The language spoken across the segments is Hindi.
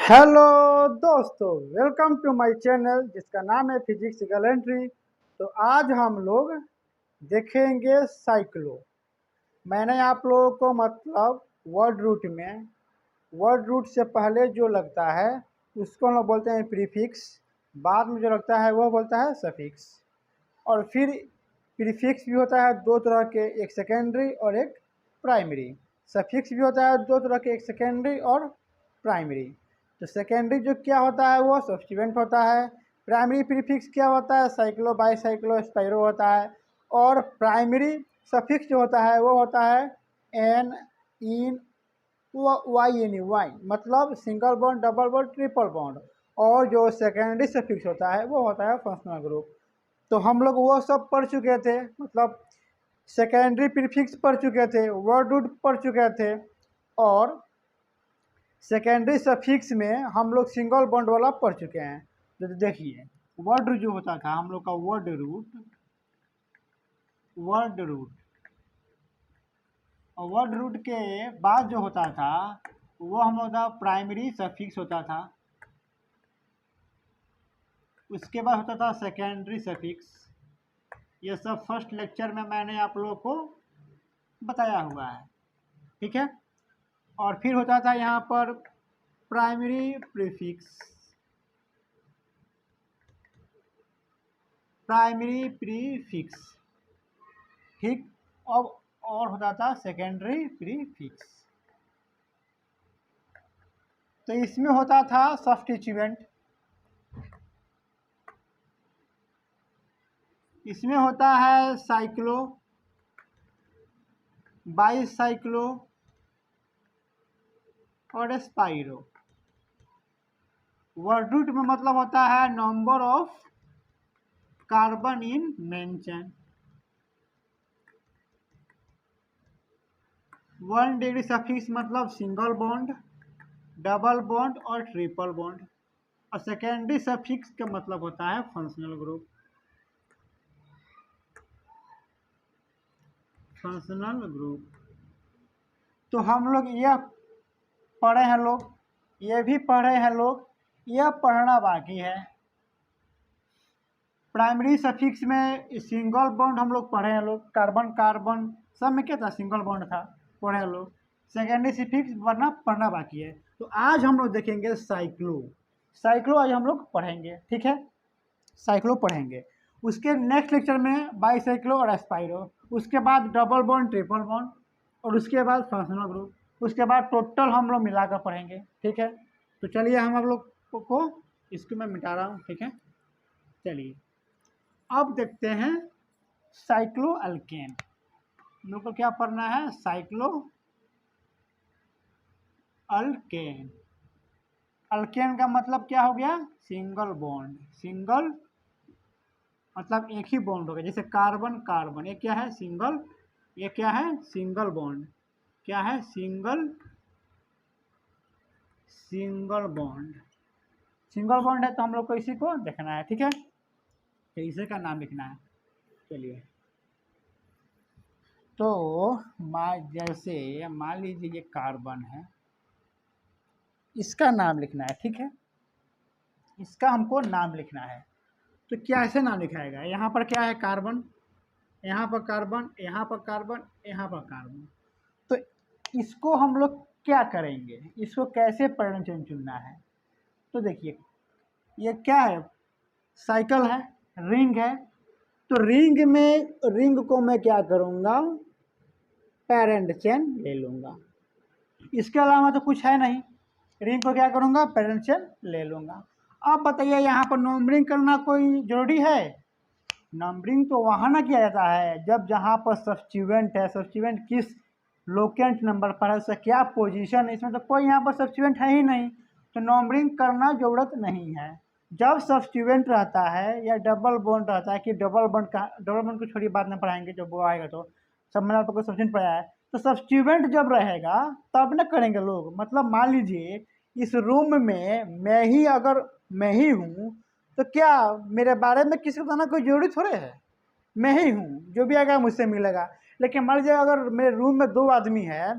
हेलो दोस्तों, वेलकम टू माय चैनल जिसका नाम है फिजिक्स गैलेंट्री। तो आज हम लोग देखेंगे साइक्लो। मैंने आप लोगों को मतलब वर्ड रूट से पहले जो लगता है उसको हम लोग बोलते हैं प्रीफिक्स। बाद में जो लगता है वो बोलता है सफिक्स। और फिर प्रीफिक्स भी होता है दो तरह के, एक सेकेंडरी और एक प्राइमरी। सफिक्स भी होता है दो तरह के, एक सेकेंडरी और प्राइमरी। तो सेकेंडरी जो क्या होता है वो सब्स्टिट्यूएंट होता है। प्राइमरी प्रीफिक्स क्या होता है, साइक्लो बाईसाइक्लो स्पाइरो होता है। और प्राइमरी सफिक्स जो होता है वो होता है एन, इन, वाई एन वाई, मतलब single bond, double bond, triple bond. और जो सेकेंडरी सफिक्स होता है वो होता है फंक्शनल ग्रुप। तो हम लोग वो सब पढ़ चुके थे, मतलब सेकेंडरी प्रीफिक्स पढ़ चुके थे, वर्ड रूट पढ़ चुके थे। और सेकेंडरी सफिक्स में हम लोग सिंगल बॉन्ड वाला पढ़ चुके हैं। तो देखिए, वर्ड जो होता था हम लोग का वर्ड रूट और वर्ड रूट के बाद जो होता था वो हम लोग का प्राइमरी सफिक्स होता था। उसके बाद होता था सेकेंडरी सफिक्स। ये सब फर्स्ट लेक्चर में मैंने आप लोगों को बताया हुआ है, ठीक है। और फिर होता था यहाँ पर प्राइमरी प्रीफिक्स, ठीक। अब और होता था सेकेंडरी प्रीफिक्स। तो इसमें होता था सब्स्टिट्यूएंट, इसमें होता है साइक्लो, बाईसाइक्लो और स्पाइरो। वर्ड रूट में मतलब होता है number of carbon in main chain. 1 degree suffix मतलब सिंगल बॉन्ड, डबल बॉन्ड और ट्रिपल बॉन्ड। और सेकेंडरी सफिक्स का मतलब होता है फंक्शनल ग्रुप। तो हम लोग यह पढ़े हैं, लोग ये भी पढ़े हैं, लोग यह पढ़ना बाकी है। प्राइमरी सफिक्स में सिंगल बॉन्ड हम लोग पढ़े हैं, लोग कार्बन कार्बन सब में क्या था, सिंगल बॉन्ड था, पढ़े हैं लोग। सेकेंडरी सफिक्स पढ़ना बाकी है। तो आज हम लोग देखेंगे साइक्लो आज हम लोग पढ़ेंगे, ठीक है। साइक्लो पढ़ेंगे, उसके नेक्स्ट लेक्चर में बाईसाइक्लो और स्पाइरो, उसके बाद डबल बॉन्ड, ट्रिपल बॉन्ड, और उसके बाद फंक्शनल ग्रुप, उसके बाद टोटल हम लोग मिलाकर पढ़ेंगे, ठीक है। तो चलिए हम आप लोग को इसको मैं मिटा रहा हूँ, ठीक है। चलिए अब देखते हैं साइक्लो अल्केन। हम लोग को क्या पढ़ना है, साइक्लो अल्केन। अल्केन का मतलब क्या हो गया, सिंगल बॉन्ड। सिंगल मतलब एक ही बॉन्ड हो गया, जैसे कार्बन कार्बन, ये क्या है सिंगल, ये क्या है सिंगल बॉन्ड, क्या है सिंगल बॉन्ड। सिंगल बॉन्ड है तो हम लोग को इसी को देखना है, ठीक है। तो इसी का नाम लिखना है। चलिए, तो जैसे मान लीजिए ये कार्बन है, इसका नाम लिखना है, ठीक है। इसका हमको नाम लिखना है। तो क्या ऐसे नाम लिखाएगा, यहाँ पर क्या है कार्बन, यहाँ पर कार्बन, यहाँ पर कार्बन, यहाँ पर कार्बन। तो इसको हम लोग क्या करेंगे, इसको कैसे परिणाम चुनना है। तो देखिए, ये क्या है, साइकिल है, रिंग है। तो रिंग को मैं क्या करूँगा, पेरेंट चेन ले लूँगा। इसके अलावा तो कुछ है नहीं, रिंग को क्या करूँगा, पेरेंट चेन ले लूँगा। अब बताइए यहाँ पर नंबरिंग करना कोई ज़रूरी है। नंबरिंग तो वहाँ ना किया जाता है जब जहाँ पर सब्स्टिट्यूएंट है, सब्स्टिट्यूएंट किस लोकेंट नंबर पर है, उसका क्या पोजीशन है, इसमें तो कोई यहाँ पर सब्स्टिट्यूएंट है ही नहीं, तो नंबरिंग करना ज़रूरत नहीं है। जब सब्स्टिट्यूएंट रहता है या डबल बॉन्ड रहता है, कि डबल बॉन्ड को छोड़ी बात में पढ़ाएंगे जब वो आएगा, तो सब मैंने आपको सब्स्टिट्यूएंट पढ़ाया है। तो सब्स्टिट्यूएंट जब रहेगा तब न करेंगे लोग। मतलब मान लीजिए इस रूम में मैं ही हूँ, तो क्या मेरे बारे में किसी को बताना कोई जरूरी थोड़े है, मैं ही हूँ, जो भी आएगा मुझसे मिलेगा। लेकिन मान लीजिए अगर मेरे रूम में 2 आदमी है,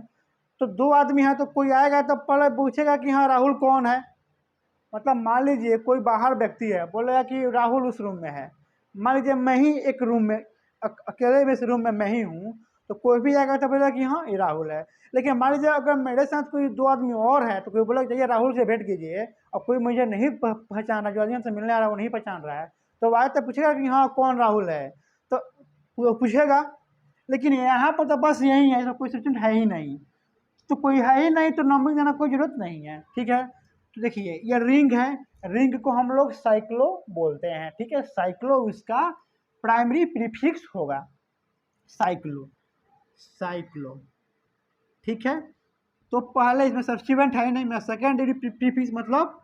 तो 2 आदमी है तो कोई आएगा तो पहले पूछेगा कि हाँ राहुल कौन है, मतलब मान लीजिए कोई बाहर व्यक्ति है, बोलेगा कि राहुल उस रूम में है। मान लीजिए मैं ही एक रूम में अकेले में इस रूम में मैं ही हूँ, तो कोई भी आएगा तो बोलेगा कि हाँ ये राहुल है। लेकिन मान लीजिए अगर मेरे साथ कोई 2 आदमी और है तो कोई बोलेगा जाइए राहुल से भेंट कीजिए, और कोई मुझे नहीं पहचान रहा, जो आदमी से मिलने आ रहा है वो नहीं पहचान रहा है, तो वो आए तो पूछेगा कि हाँ कौन राहुल है, तो वो पूछेगा। लेकिन यहाँ पर तो बस यही है, तो कोई सब्जेक्ट है ही नहीं, तो कोई है ही नहीं तो नंबर देना कोई जरूरत नहीं है। ठीक है, तो देखिए ये रिंग है, रिंग को हम लोग साइक्लो बोलते हैं। ठीक है, साइक्लो उसका प्राइमरी प्रीफिक्स होगा, साइक्लो, साइक्लो। ठीक है, तो पहले इसमें सब्स्टिट्यूएंट है ही नहीं, मैं सेकेंडरी प्रीफिक्स मतलब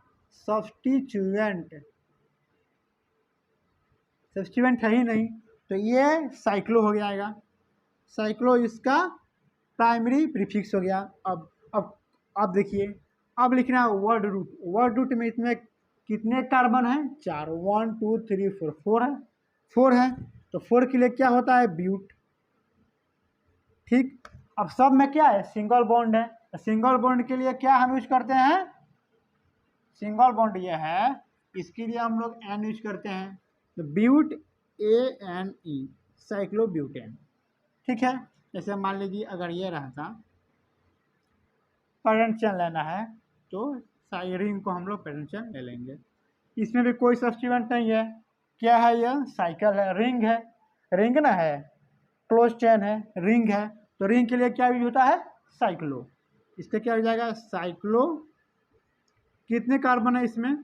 सब्स्टिट्यूएंट, सब्स्टिट्यूएंट है ही नहीं, तो ये साइक्लो हो जाएगा, साइक्लो इसका प्राइमरी प्रीफिक्स हो गया। अब देखिए, अब लिखना है वर्ड रूट। वर्ड रूट में इसमें कितने कार्बन हैं? 4, 1 2 3 4, 4 है, 4 है, तो 4 के लिए क्या होता है? ब्यूट। ठीक, अब सब में क्या है? सिंगल बॉन्ड है, तो सिंगल बॉन्ड के लिए क्या हम यूज करते हैं? सिंगल बॉन्ड ये है, इसके लिए हम लोग एन यूज करते हैं, तो ब्यूट, ANE, साइक्लोब्यूटेन। ठीक है, जैसे मान लीजिए अगर ये रहता, पैरेंट चेन लेना है तो रिंग को हम लोग पैरेंट चेन ले लेंगे। इसमें भी कोई सब्स्टिट्यूएंट नहीं है, क्या है? यह साइकिल है, रिंग है, रिंग ना है, क्लोज चेन है, रिंग है, तो रिंग के लिए क्या यूज होता है? साइक्लो। इसका क्या हो जाएगा? साइक्लो। कितने कार्बन है इसमें?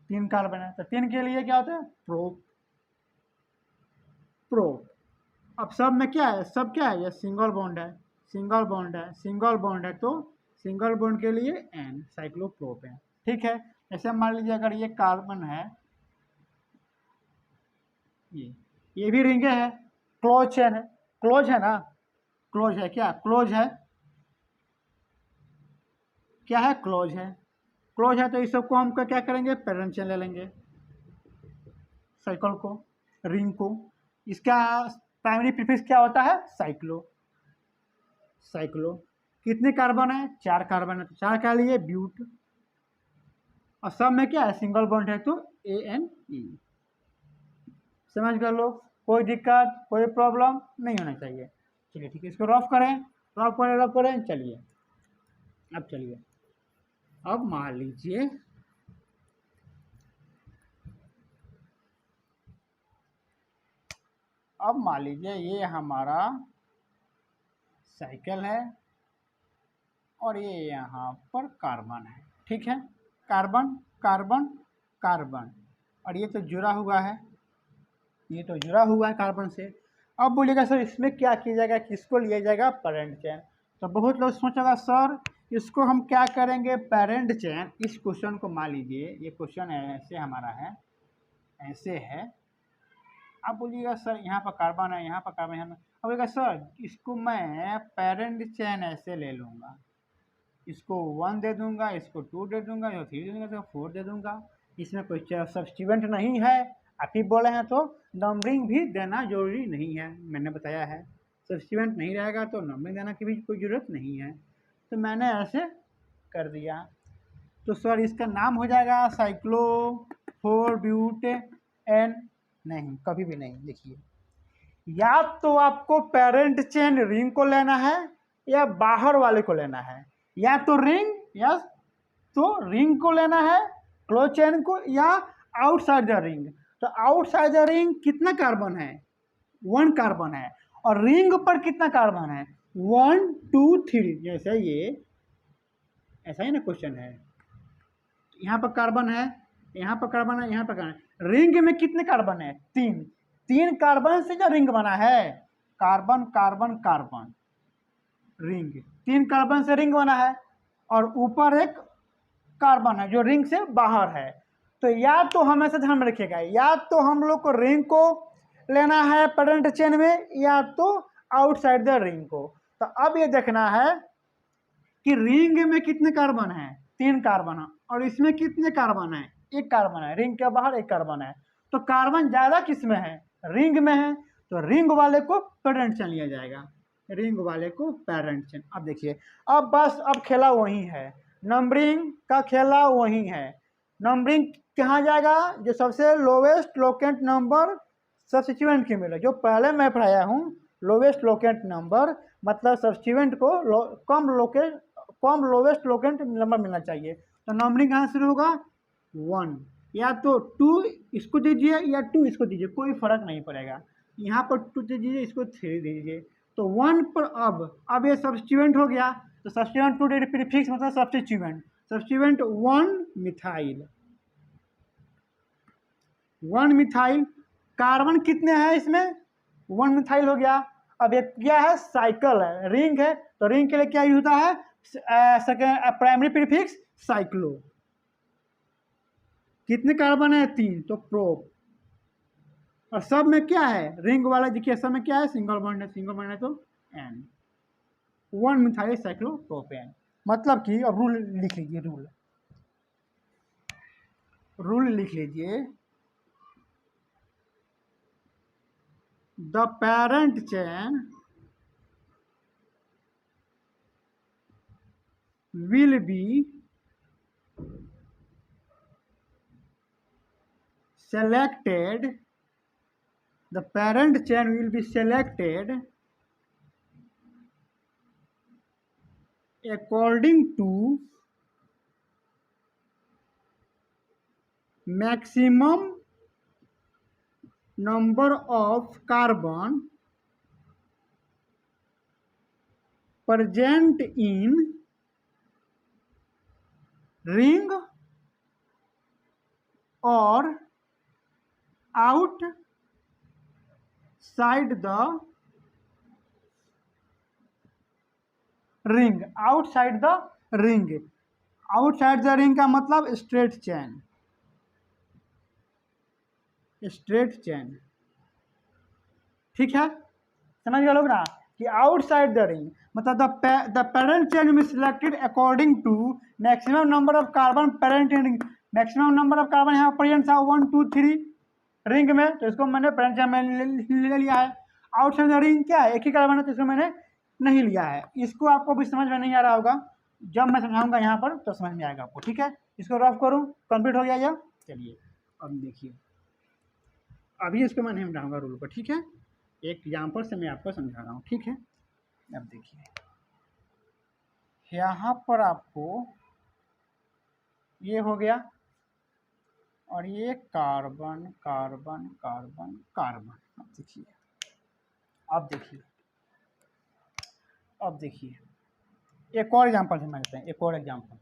3 कार्बन है, तो 3 के लिए क्या होता है? Prop, prop. अब सब में क्या है? सब क्या है? ये सिंगल बॉन्ड है, सिंगल बॉन्ड है, सिंगल बॉन्ड है, तो सिंगल बॉन्ड के लिए एन, साइक्लोप्रोप है। ठीक है, जैसे मान लीजिए अगर ये कार्बन है, ये भी रिंग है, क्लोज चेन है, क्लोज है ना, क्लोज है, क्या क्लोज है? क्या है? क्लोज है, क्लोज है, तो इस सबको हम क्या करेंगे? पैरेंट चेन ले लेंगे, साइकिल को, रिंग को। इसका प्राइमरी प्रीफिक्स क्या होता है? Cyclo, cyclo. कितने कार्बन है? 4 कार्बन है, तो 4 का लिए ब्यूट, और सब में क्या है? सिंगल बॉन्ड है, तो ANE। समझ गए लोग? कोई दिक्कत, कोई प्रॉब्लम नहीं होना चाहिए। चलिए ठीक है, इसको रफ करें, रफ करें, रफ करें। चलिए, अब चलिए, अब मान लीजिए ये हमारा साइकिल है और ये यहाँ पर कार्बन है। ठीक है, कार्बन कार्बन कार्बन, और ये तो जुड़ा हुआ है, ये तो जुड़ा हुआ है कार्बन से। अब बोलिएगा सर इसमें क्या किया जाएगा, किसको लिया जाएगा? Parent chain. तो बहुत लोग सोचेगा सर इसको हम क्या करेंगे? Parent chain. इस क्वेश्चन को मान लीजिए, ये क्वेश्चन ऐसे हमारा है, ऐसे है। अब बोलिएगा सर यहाँ पर कार्बन है, यहाँ पर कार्बन है, अब बोलिएगा सर इसको मैं पैरेंट चेन ऐसे ले लूँगा, इसको 1 दे दूंगा, इसको 2 दे दूंगा, इसको 3 दे दूंगा, इसको 4 दे दूंगा। इसमें कोई सब्स्टिट्यूएंट नहीं है। आप ही बोले हैं तो नंबरिंग भी देना जरूरी नहीं है, मैंने बताया है। सब्स्टिट्यूएंट नहीं रहेगा तो नंबरिंग देना की भी कोई ज़रूरत नहीं है, तो मैंने ऐसे कर दिया। तो सर इसका नाम हो जाएगा साइक्लो 4 ब्यूट एन। नहीं, कभी भी नहीं। देखिए, या तो आपको पैरेंट चेन रिंग को लेना है या बाहर वाले को लेना है, या तो रिंग, या तो रिंग को लेना है, क्लोज चेन को, या आउटसाइड द रिंग। तो आउटसाइड द रिंग कितना कार्बन है? 1 कार्बन है, और रिंग पर कितना कार्बन है? 1 2 3। जैसे ये ऐसा ही ना क्वेश्चन है, यहाँ पर कार्बन है, यहाँ पर कार्बन है, यहाँ पर कार्बन है। रिंग में कितने कार्बन है? 3 कार्बन से जो रिंग बना है, carbon carbon carbon, ring, 3 carbon से रिंग बना है, और ऊपर एक कार्बन है जो रिंग से बाहर है। तो या तो हमेशा ध्यान में रखिएगा, या तो हम लोग को रिंग को लेना है पैरेंट चेन में, या तो आउटसाइड द रिंग को। तो अब ये देखना है कि रिंग में कितने कार्बन है? 3 कार्बन है, और इसमें कितने कार्बन है? 1 कार्बन है, रिंग के बाहर 1 कार्बन है। तो कार्बन ज़्यादा किस में है? रिंग में है, तो रिंग वाले को पैरेंट चेन लिया जाएगा, रिंग वाले को पैरेंट चेन। अब देखिए, अब बस अब खेला वही है, नंबरिंग का खेला वही है। नंबरिंग कहाँ जाएगा, जो सबसे लोवेस्ट लोकेंट नंबर सब्स्टिट्यूएंट की मिले, जो पहले मैं पढ़ाया हूँ लोवेस्ट लोकेंट नंबर मतलब सब्स्टिट्यूएंट को कम लोवेस्ट लोकेंट नंबर मिलना चाहिए। तो नंबरिंग कहाँ शुरू होगा 1, या तो 2 इसको दीजिए या 2 इसको दीजिए, कोई फर्क नहीं पड़ेगा। यहाँ पर 2 दीजिए, इसको 3 दीजिए, तो 1 पर अब ये सब्स्टिट्यूएंट हो गया, तो सब्स्टिट्यूएंट 2 प्रीफिक्स मतलब सब्स्टिट्यूएंट 1 मिथाइल। कार्बन कितने हैं इसमें 1 मिथाइल हो गया। अब ये क्या है, साइकिल है, रिंग है, तो रिंग के लिए क्या यूज होता है, प्राइमरी प्रीफिक्स साइक्लो। कितने कार्बन है 3, तो प्रोप। और सब में क्या है, रिंग वाला देखिए सब में क्या है, सिंगल बॉन्ड है तो एन, 1 मिथाइल साइक्लोप्रोपेन। मतलब कि अब रूल लिख लीजिए, रूल लिख लीजिए, the parent chain will be selected, the parent chain will be selected according to maximum number of carbon present in ring or outside the ring, outside the ring, outside the ring का मतलब स्ट्रेट चेन, ठीक है, समझ गए लोग ना, कि आउटसाइड द रिंग मतलब the parent chain will be selected according to maximum number of carbon parent in ring. Maximum number of carbon यहाँ प्रेजेंट था 1 2 3 रिंग में, तो इसको मैंने पेरेंट चेन में ले लिया है। आउटसाइड द रिंग क्या है, एक ही कार्बन है, तो इसको मैंने नहीं लिया है। इसको आपको भी समझ में नहीं आ रहा होगा, जब मैं समझाऊंगा यहाँ पर तो समझ में आएगा आपको, ठीक है। इसको रफ करूँ, कंप्लीट हो गया यह। चलिए अब देखिए, अभी इसको मैं नहीं समझाऊंगा रूल को, ठीक है, एक एग्जाम्पल से मैं आपको समझा रहा हूँ, ठीक है। अब देखिए यहाँ पर आपको ये हो गया, और ये कार्बन कार्बन कार्बन कार्बन। अब देखिए एक और एग्जाम्पल समझते हैं, एक और एग्जाम्पल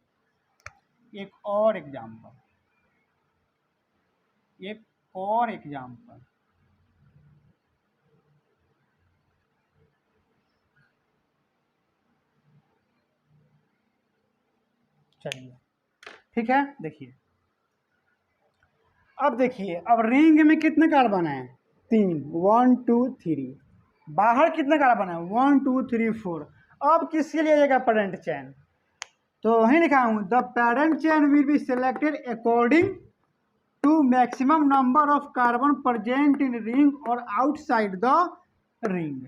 चलिए, ठीक है। देखिए अब रिंग में कितने कार्बन है 3, 1 2 3, बाहर कितने कार्बन है 1 2 3 4। अब किसके लिए जाएगा पेरेंट चेन, तो वहीं लिखा हूँ, the parent chain will be selected according to maximum number of carbon present in ring और outside the ring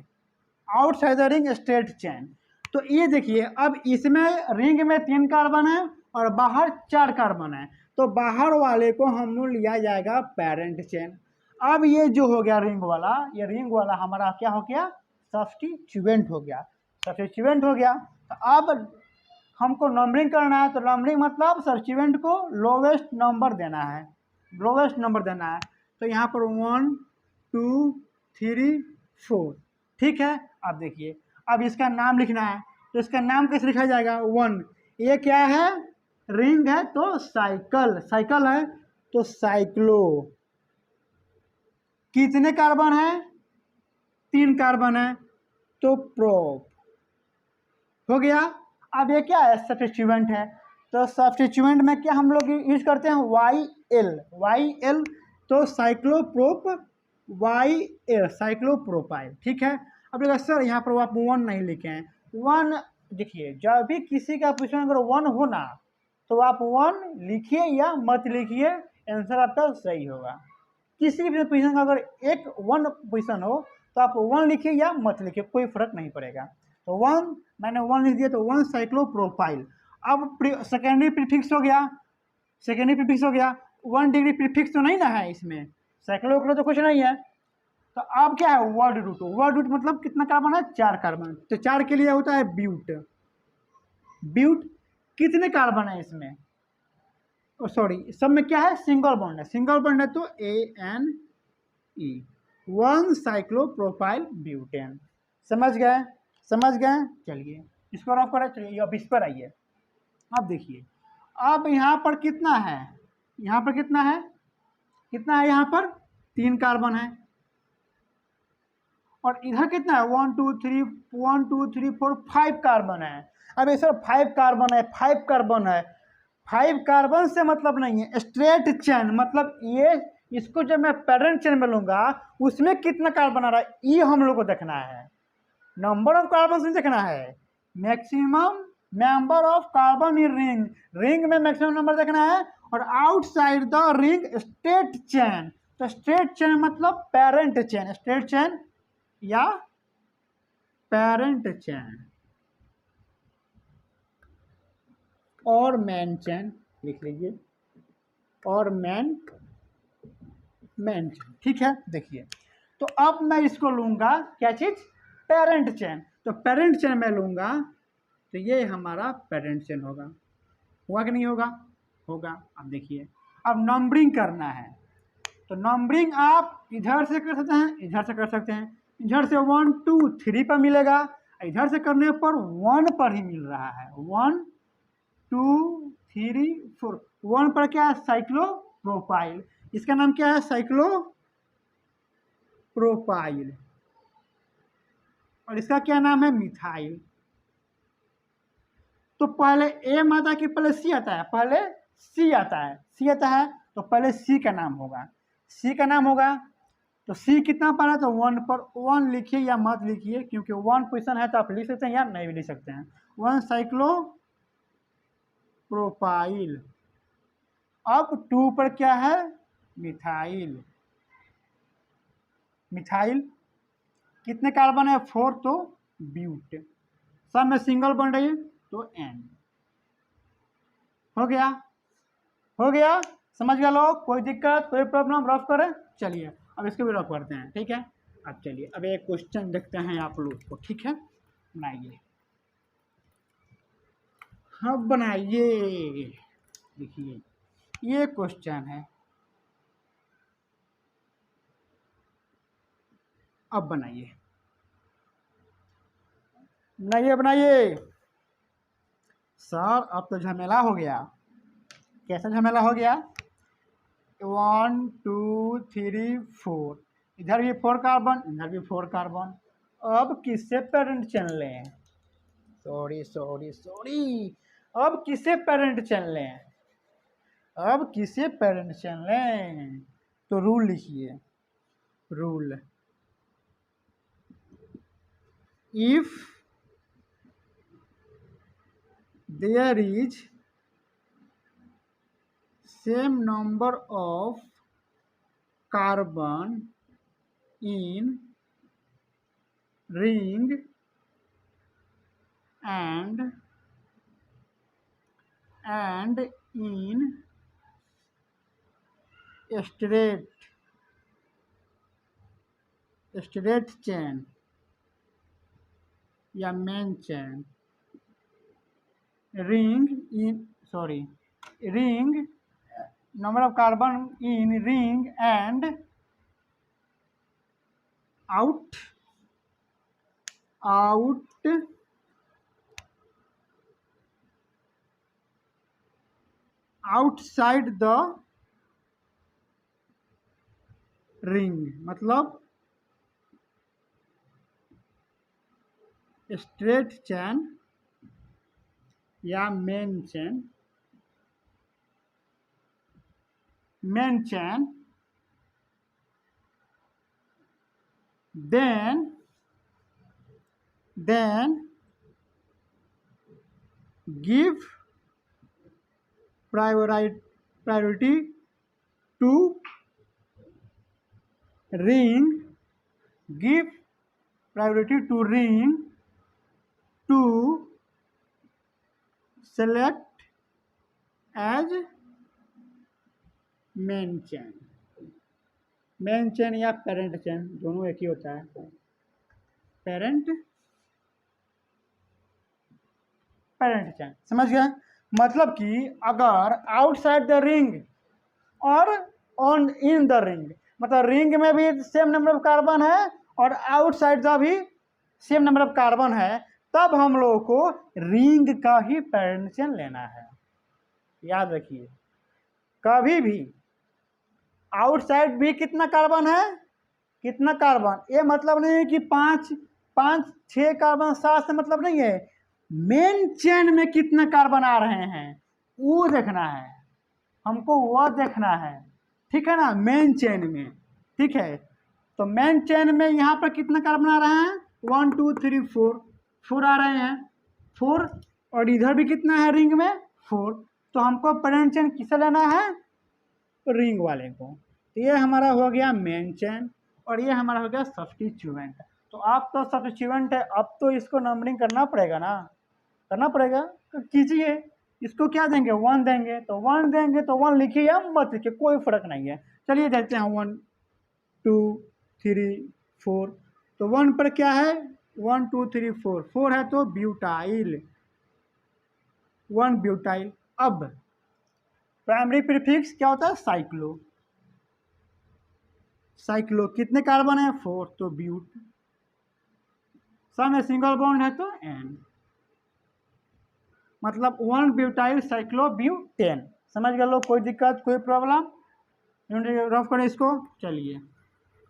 straight chain. तो ये देखिए, अब इसमें रिंग में 3 कार्बन है और बाहर 4 कार्बन है, तो बाहर वाले को हम लोग लिया जाएगा पेरेंट चेन। अब ये जो हो गया रिंग वाला, ये रिंग वाला हमारा क्या हो गया, सब्स्टिट्यूएंट हो गया। तो अब हमको नंबरिंग करना है, तो नंबरिंग मतलब सब्स्टिट्यूएंट को लोवेस्ट नंबर देना है, तो यहाँ पर 1 2 3 4, ठीक है। अब देखिए, अब इसका नाम लिखना है, तो इसका नाम कैसे लिखा जाएगा 1, ये क्या है रिंग है तो साइकिल है, तो साइक्लो। कितने कार्बन है 3 कार्बन है, तो प्रोप हो गया। अब ये क्या है, सब्स्टिट्यूएंट है, तो सब्स्टिट्यूएंट में क्या हम लोग यूज करते हैं YL, तो साइक्लोप्रोप YL, साइक्लोप्रोपाइल, ठीक है। अब देखिए सर यहाँ पर आप 1 नहीं लिखे हैं, 1 देखिए, जब भी किसी का पोजीशन अगर 1 हो ना, तो आप 1 लिखिए या मत लिखिए, आंसर आपका सही होगा। किसी भी पोजीशन का अगर 1 पोजीशन हो, तो आप 1 लिखिए या मत लिखिए, कोई फर्क नहीं पड़ेगा। तो 1 मैंने 1 लिख दिया, तो 1 साइक्लोप्रोपाइल। अब सेकेंडरी प्रीफिक्स हो गया, सेकेंडरी प्रीफिक्स हो गया, 1 डिग्री प्रीफिक्स तो नहीं ना है इसमें, साइक्लो तो कुछ नहीं है। तो अब क्या है वर्ड रूट, वर्ड रूट मतलब कितना कार्बन है 4 कार्बन, तो 4 के लिए होता है ब्यूट। ब्यूट कितने कार्बन है इसमें, सॉरी सब में क्या है सिंगल बॉन्ड है, सिंगल बॉन्ड है तो ANE 1 साइक्लोप्रोपाइल ब्यूटेन। समझ गए, समझ गए। चलिए इसको रफ करें, चलिए अब इस पर आइए। अब देखिए अब यहाँ पर कितना है, यहाँ पर कितना है, कितना है यहाँ पर 3 कार्बन है, और इधर कितना है 1 2 3 1 2 3 4 5 कार्बन है। अब ये सर 5 कार्बन है, 5 कार्बन है, 5 कार्बन से मतलब नहीं है, स्ट्रेट चेन मतलब ये, इसको जब मैं पेरेंट चेन में लूंगा उसमें कितना कार्बन आ रहा है ये हम लोग को देखना है, नंबर ऑफ कार्बन नहीं देखना है, maximum number of carbon in ring, ring में मैक्सिमम नंबर देखना है, और outside the ring straight chain, तो स्ट्रेट चेन मतलब पेरेंट चेन, स्ट्रेट चेन या पेरेंट चेन और मैन चेन लिख लीजिए, और मैन चेन, ठीक है। देखिए तो अब मैं इसको लूंगा क्या चीज पेरेंट चेन, तो पेरेंट चेन में लूंगा तो ये हमारा पेरेंट चेन होगा, हुआ कि नहीं होगा, होगा। अब देखिए अब नंबरिंग करना है, तो नंबरिंग आप इधर से कर सकते हैं, इधर से कर सकते हैं, इधर से 1 2 3 पर मिलेगा, इधर से करने पर 1 पर ही मिल रहा है, 1 2 3 4, 1 पर क्या है साइक्लो प्रोपाइल, इसका नाम क्या है साइक्लो प्रोपाइल, और इसका क्या नाम है मिथाइल। तो पहले ए माता की पहले सी आता है, पहले सी आता है, सी आता है तो पहले सी का नाम होगा, सी का नाम होगा, तो सी कितना पर है तो 1 पर, 1 लिखिए या मत लिखिए क्योंकि 1 पोजिशन है तो आप लिख सकते हैं या नहीं भी लिख सकते हैं, 1 साइक्लो प्रोपाइल। अब 2 पर क्या है मिथाइल, मिथाइल कितने कार्बन है 4 तो ब्यूट, सब में सिंगल बन रही है तो N हो गया, हो गया। समझ गया लोग, कोई दिक्कत कोई प्रॉब्लम, रफ करें। चलिए अब इसको भी रफ करते हैं, ठीक है। अब चलिए अब एक क्वेश्चन देखते हैं आप लोग को, ठीक है बनाइए, हाँ बनाइए। देखिए ये क्वेश्चन है, अब बनाइए, बनाइए बनाइए। सर अब तो झमेला हो गया, कैसा झमेला हो गया, 1 2 3 4, इधर भी 4 कार्बन, इधर भी 4 कार्बन, अब किससे पेरेंट चेन लें, सॉरी सॉरी सॉरी, अब किसे पेरेंट चेन लें, अब किसे पेरेंट चेन लें, तो रूल लिखिए, rule if there is same number of carbon in ring and in straight chain या main chain, ring number of carbon in ring and outside the ring मतलब स्ट्रेट चैन या main chain, then give priority to ring, give priority to ring to select as main chain, main chain या पेरेंट चेन दोनों एक ही होता है। पेरेंट पेरेंट चेन, समझ गया? मतलब कि अगर आउटसाइड द रिंग और ऑन इन द रिंग, मतलब रिंग में भी सेम नंबर ऑफ कार्बन है और आउटसाइड द भी सेम नंबर ऑफ कार्बन है, तब हम लोगों को रिंग का ही पेरेंट चेन लेना है। याद रखिए, कभी भी आउटसाइड भी कितना कार्बन है, कितना कार्बन, ये मतलब नहीं है कि 5 6 कार्बन 7 से मतलब नहीं है, मेन चेन में कितना कार्बन आ रहे हैं वो देखना है हमको, वह देखना है, ठीक है ना, मेन चेन में। ठीक है, तो मेन चेन में यहाँ पर कितना कार्बन आ रहे हैं, 1 2 3 4 आ रहे हैं, 4, और इधर भी कितना है रिंग में 4, तो हमको पेरेंट चेन किसे लेना है, रिंग वाले को। तो ये हमारा हो गया मेन चेन और ये हमारा हो गया सब्स्टिट्यूएंट। तो आप तो सब्स्टिट्यूएंट है, अब तो इसको नंबरिंग करना पड़ेगा ना, करना पड़ेगा, तो कीजिए। इसको क्या देंगे, 1 देंगे, तो 1 देंगे तो 1 लिखिए या मत लिखिए, कोई फर्क नहीं है। चलिए देखते हैं 1 2 3 4, तो 1 पर क्या है, 1 2 3 4, 4 है तो ब्यूटाइल, 1 ब्यूटाइल। अब प्राइमरी प्रीफिक्स क्या होता है, साइक्लो, साइक्लो कितने कार्बन है 4, तो ब्यूट, सब में सिंगल बॉन्ड है तो एन, मतलब 1 ब्यूटाइल साइक्लो ब्यूटेन। समझ गए लोग, कोई दिक्कत कोई प्रॉब्लम, रफ करें इसको। चलिए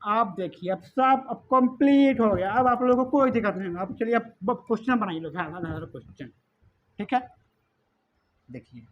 आप देखिए, अब सब अब कंप्लीट हो गया, अब आप लोगों को कोई दिक्कत नहीं होगा। अब चलिए अब क्वेश्चन बनाइए लोग, क्वेश्चन, ठीक है, देखिए।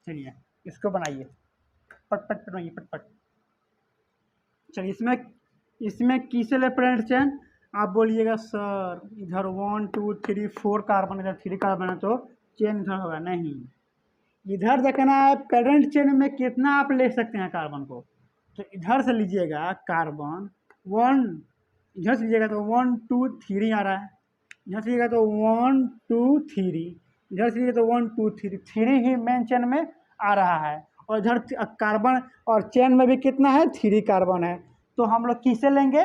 चलिए इसको बनाइए, पट पट पट बनाइए, पट पट। चलिए इसमें किसे ले पेरेंट चेन, आप बोलिएगा सर इधर 1 2 3 4 कार्बन, इधर 3 कार्बन है तो चेन इधर होगा, नहीं, इधर देखना है पेरेंट चेन में कितना आप ले सकते हैं कार्बन को। तो इधर से लीजिएगा कार्बन 1, इधर से लीजिएगा तो 1 2 3 आ रहा है, इधर से लीजिएगा तो 1 2 3, इधर से लीजिएगा तो 1 2 3, 3 ही मेन चेन में आ रहा है, और इधर कार्बन और चेन में भी कितना है 3 कार्बन है, तो हम लोग किसे लेंगे,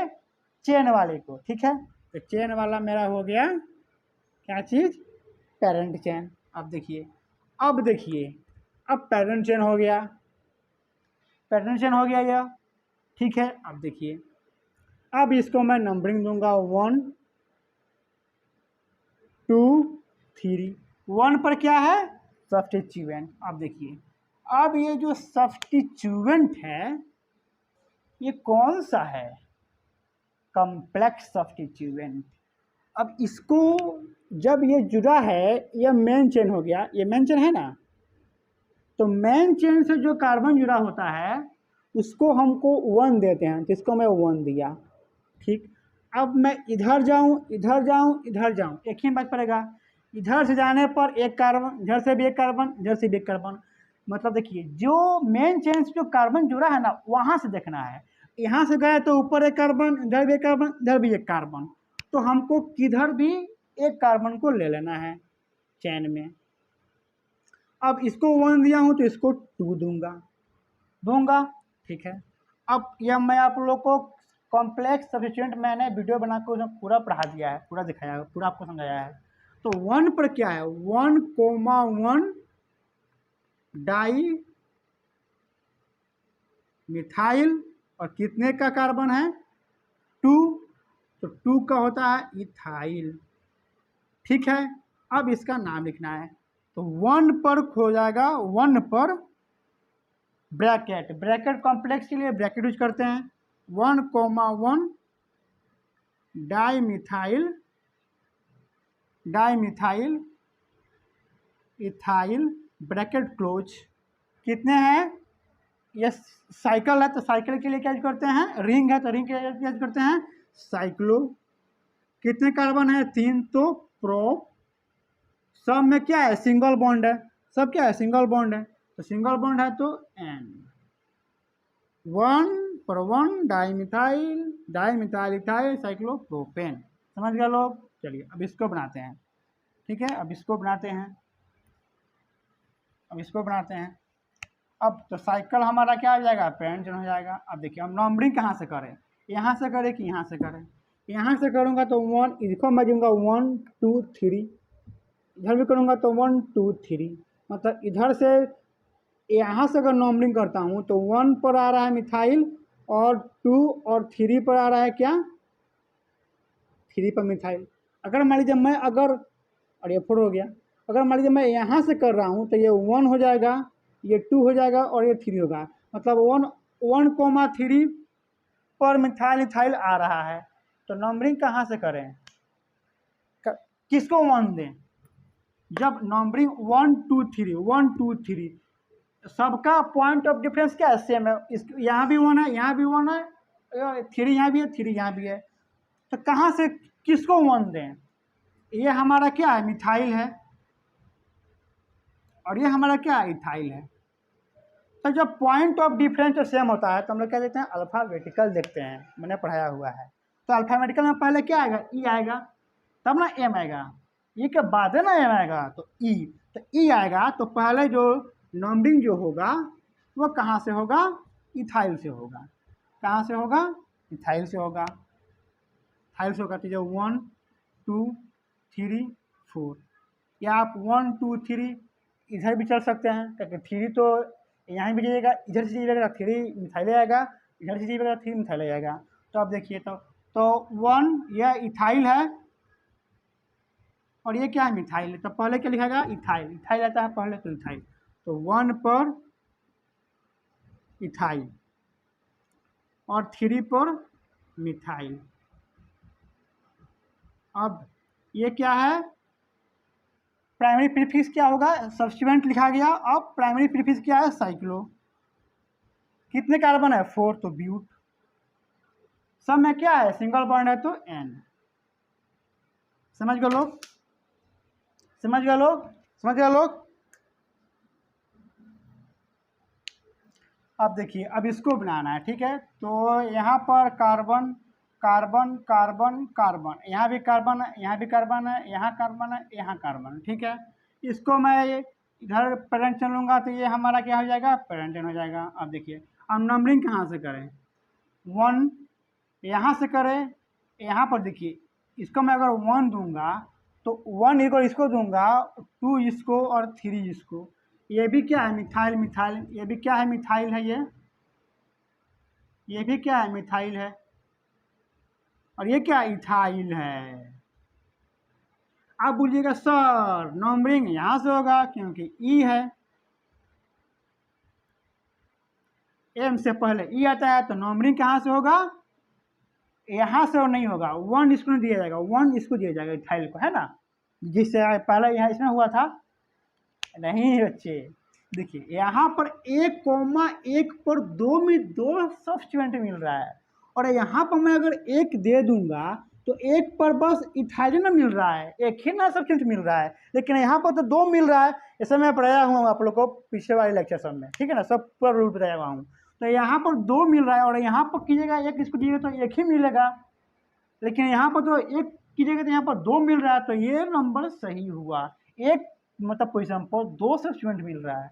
चेन वाले को। ठीक है, तो चेन वाला मेरा हो गया क्या चीज़, पेरेंट चेन। अब देखिए, अब देखिए, अब पेरेंट चेन हो गया, पेरेंट चेन हो गया यह, ठीक है। अब देखिए, अब इसको मैं नंबरिंग दूंगा 1 2 3, 1 पर क्या है, सब्स्टिट्यूएंट। अब देखिए, अब ये जो सब्स्टिट्यूएंट है ये कौन सा है, कॉम्प्लेक्स सब्स्टिट्यूएंट। अब इसको जब ये जुड़ा है, ये मेन चेन हो गया, ये मेन चेन है ना, तो मेन चेन से जो कार्बन जुड़ा होता है उसको हमको 1 देते हैं, जिसको मैं 1 दिया, ठीक। अब मैं इधर जाऊं, इधर जाऊं, इधर जाऊं, एक ही बात पड़ेगा, इधर से जाने पर एक कार्बन, इधर से भी एक कार्बन, इधर से भी एक कार्बन, मतलब देखिए जो मेन चेन से जो कार्बन जुड़ा है ना वहां से देखना है, यहाँ से गए तो ऊपर एक कार्बन, इधर भी एक कार्बन, इधर भी एक कार्बन, तो हमको किधर भी एक कार्बन को ले लेना है चेन में। अब इसको 1 दिया हूँ तो इसको 2 दूंगा, ठीक है। अब यह मैं आप लोग को कॉम्प्लेक्स सब्स्टिट्यूएंट मैंने वीडियो बना के उसमें पूरा पढ़ा दिया है, पूरा दिखाया है, पूरा आपको समझाया है। तो 1 पर क्या है, 1,1 डाई मिथाइल, और कितने का कार्बन है 2, तो 2 का होता है इथाइल, ठीक है। अब इसका नाम लिखना है, तो 1 पर हो जाएगा, 1 पर ब्रैकेट, ब्रैकेट कॉम्प्लेक्स के लिए ब्रैकेट यूज करते हैं, 1,1 डाईमिथाइल इथाइल, ब्रैकेट क्लोज, कितने हैं ये साइकिल है तो साइकिल के लिए क्या यूज करते हैं, रिंग है तो रिंग के लिए क्या यूज करते हैं, साइक्लो। कितने कार्बन है, 3, तो प्रो। सब में क्या है, सिंगल बॉन्ड है, सब क्या है, सिंगल बॉन्ड है, तो सिंगल बॉन्ड है तो N। 1 पर 1 डाईमिथाइल, डाईमिथाइल इथाइल साइक्लोप्रोपेन। समझ गए लोग। चलिए अब इसको बनाते हैं, ठीक है, अब इसको बनाते हैं, अब इसको बनाते हैं। अब तो साइकिल हमारा क्या हो जाएगा, पेरेंट हो जाएगा। अब देखिए हम नंबरिंग कहाँ से करें, यहाँ से करें कि यहाँ से करें, यहाँ से करूँगा तो 1, इसको मैं दूँगा 1 2 3, इधर भी करूँगा तो 1 2 3, मतलब इधर से यहाँ से अगर नंबरिंग करता हूँ तो 1 पर आ रहा है मिथाइल और 2 और 3 पर आ रहा है क्या, 3 पर मिथाइल। अगर मान लीजिए मैं अगर, और ये 4 हो गया, अगर मान लीजिए मैं यहाँ से कर रहा हूँ तो ये 1 हो जाएगा, ये 2 हो जाएगा और ये 3 होगा, मतलब 1,3 पर मिथाइल इथाइल आ रहा है। तो नंबरिंग कहाँ से करें, किसको 1 दें, जब नंबरिंग 1 2 3 1 2 3 सबका पॉइंट ऑफ डिफरेंस क्या है, सेम है। इस यहाँ भी 1 है, यहाँ भी 1 है, 3 यहाँ भी है, 3 यहाँ भी है, तो कहाँ से किसको 1 दें, ये हमारा क्या है, मिथाइल है, और ये हमारा क्या है, इथाइल है। तो जब पॉइंट ऑफ डिफरेंस सेम होता है तो हम लोग क्या देखते हैं, अल्फाबेटिकल देखते हैं, मैंने पढ़ाया हुआ है। तो अल्फाबेटिकल में पहले क्या आएगा, ई आएगा, तब ना एम आएगा, ई के बाद है ना एम आएगा, तो ई, तो ई आएगा तो पहले जो नंबरिंग जो होगा वो कहाँ से होगा, इथाइल से होगा। कहाँ से होगा, इथाइल से होगा, इथाइल से होगा। तो जो 1 2 3 4, या आप 1 2 3 इधर भी चल सकते हैं, क्योंकि 3 तो यहाँ भी जाइएगा, इधर से जाइएगा 3 मिथाइल आएगा, इधर से जाइएगा 3 मिथाइल आएगा। तो आप देखिए तो 1 यह इथाइल है और ये क्या है, मिथाइल है, तो पहले क्या लिखेगा, इथाइल, इथाइल आता है पहले, तो इथाइल, तो 1 पर इथाइल और 3 पर मिथाइल। अब ये क्या है, प्राइमरी प्रीफिक्स क्या होगा, सब्स्टिट्यूएंट लिखा गया। अब प्राइमरी प्रीफिक्स क्या है, साइक्लो। कितने कार्बन है, 4, तो ब्यूट। सब में क्या है, सिंगल बॉन्ड है तो N। समझ गए लोग, समझ गए लोग, समझ गए लोग। अब देखिए अब इसको बनाना है, ठीक है, तो यहाँ पर कार्बन कार्बन कार्बन कार्बन, यहाँ भी कार्बन है, यहाँ भी कार्बन है, यहाँ कार्बन है, यहाँ कार्बन है, ठीक है। इसको मैं इधर पेरेंट चलूँगा तो ये हमारा क्या हो जाएगा, पेरेंटेन हो जाएगा। अब देखिए अब नंबरिंग कहाँ से करें, 1 यहाँ से करें, यहाँ पर देखिए इसको मैं अगर 1 दूंगा तो 1 इक्वल इसको दूंगा, 2 इसको और 3 इसको। ये भी क्या है, मिथाइल मिथाइल, ये भी क्या है, मिथाइल है, ये भी क्या है, मिथाइल है, और ये क्या, इथाइल है। आप बोलिएगा सर नंबरिंग यहाँ से होगा क्योंकि ई है, एम से पहले ई आता है, तो नंबरिंग कहाँ से होगा, यहाँ से और नहीं होगा। 1 इसको नहीं दिया जाएगा, 1 इसको दिया जाएगा, इथाइल को, है ना, जिससे पहले यहाँ इसमें हुआ था। नहीं बच्चे, देखिए यहाँ पर 1,1 पर 2 में 2 सब्स्टिट्यूएंट मिल रहा है, और यहाँ पर मैं अगर 1 दे दूंगा तो 1 पर बस इथाइल ना मिल रहा है, एक ही ना सब्स्टिट्यूएंट मिल रहा है, लेकिन यहाँ पर तो 2 मिल रहा है। ऐसे मैं पढ़ाया हूँ आप लोग को पिछले वाले लेक्चर सब में, ठीक है ना, सब पूरा रूल बताया हुआ हूँ। तो यहाँ पर 2 मिल रहा है और यहाँ पर कीजिएगा 1 इसको दीजिएगा तो 1 ही मिलेगा, लेकिन यहाँ पर तो 1 कीजिएगा तो यहाँ पर 2 मिल रहा है, तो ये नंबर सही हुआ। एक मतलब पोजिशन पर 2 सब्स्टिट्यूएंट मिल रहा है,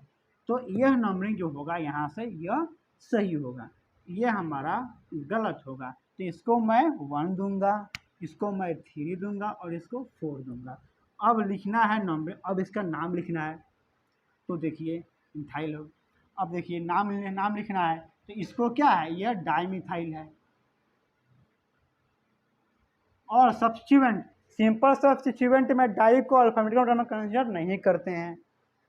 तो यह नंबरिंग जो होगा यहाँ से यह सही होगा, यह हमारा गलत होगा। तो इसको मैं 1 दूंगा, इसको मैं 3 दूंगा और इसको 4 दूंगा। अब लिखना है नंबर, अब इसका नाम लिखना है, तो देखिए मिथाइल हो। अब देखिए नाम लिखना है, तो इसको क्या है, यह डाईमिथाइल है। और सब्स्टिट्यूएंट, सिंपल सब्स्टिट्यूएंट में डाई को अल्फाबेटिकल ऑर्डर में कंसीडर नहीं करते हैं।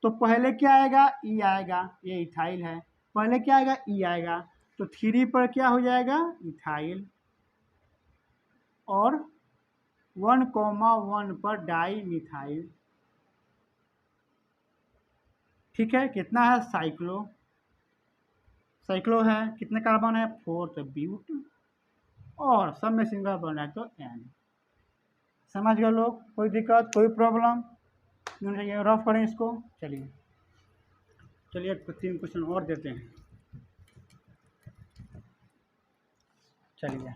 तो पहले क्या आएगा, ई आएगा, ये इथाइल है, पहले क्या आएगा, ई आएगा, तो 3 पर क्या हो जाएगा, इथाइल, और 1,1 पर डाई मिथाइल, ठीक है। कितना है, साइक्लो, साइक्लो है, कितने कार्बन है 4, तो ब्यूट, और सब में सिंगल बॉन्ड है तो एन। समझ गए लोग? कोई दिक्कत, कोई प्रॉब्लम? रफ करें इसको। चलिए 3 क्वेश्चन और देते हैं। चलिए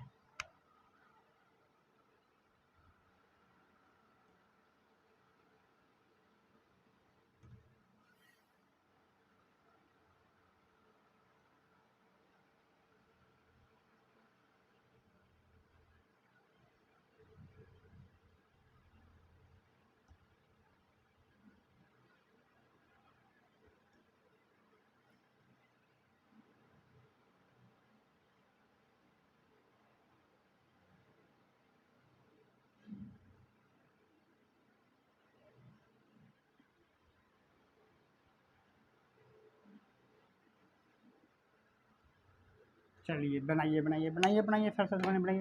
चलिए बनाइए सर बनाइए।